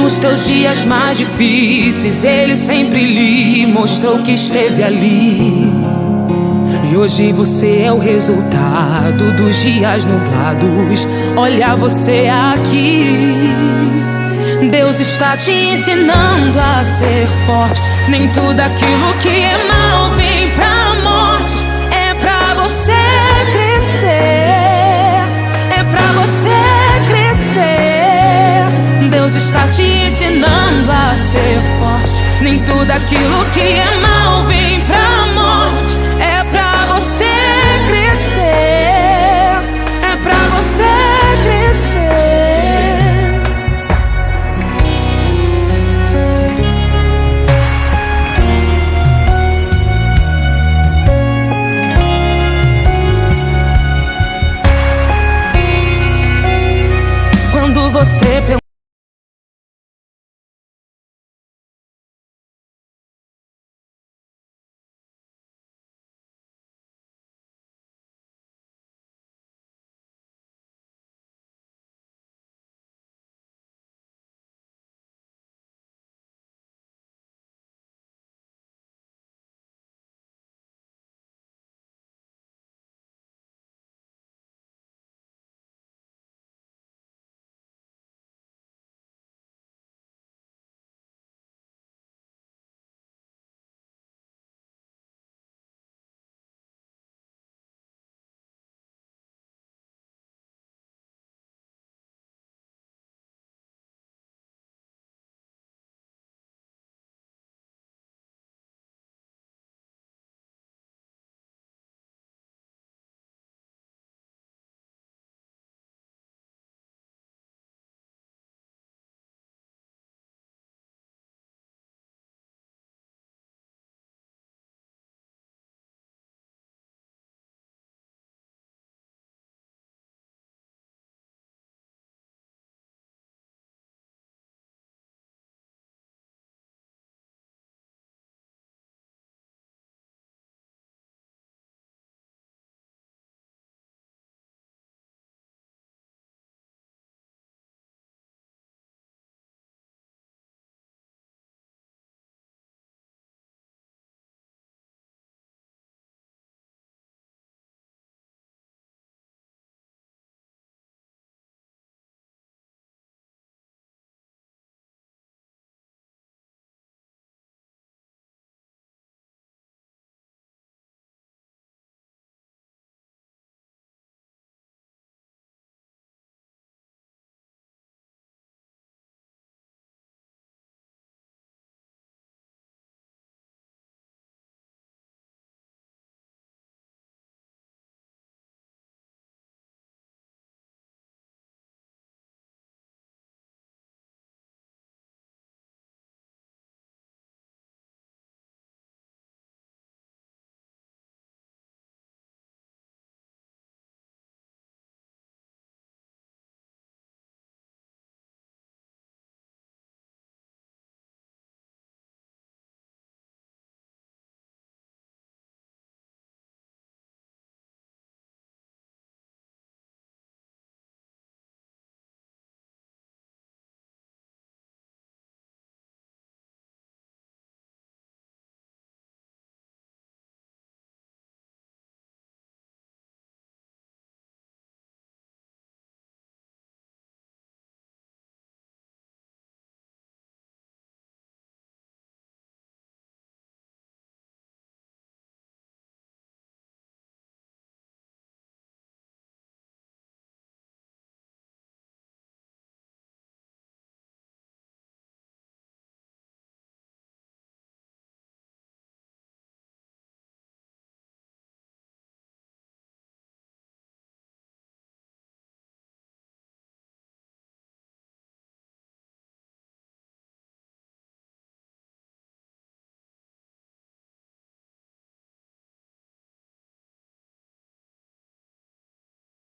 Nos teus dias mais difíceis, Ele sempre lhe mostrou que esteve ali. E hoje você é o resultado dos dias nublados. Olha você aqui. Deus está te ensinando a ser forte. Nem tudo aquilo que é mal vem pra morte. É pra você crescer, é pra você crescer. Deus está te ensinando a ser forte. Nem tudo aquilo que é mal vem pra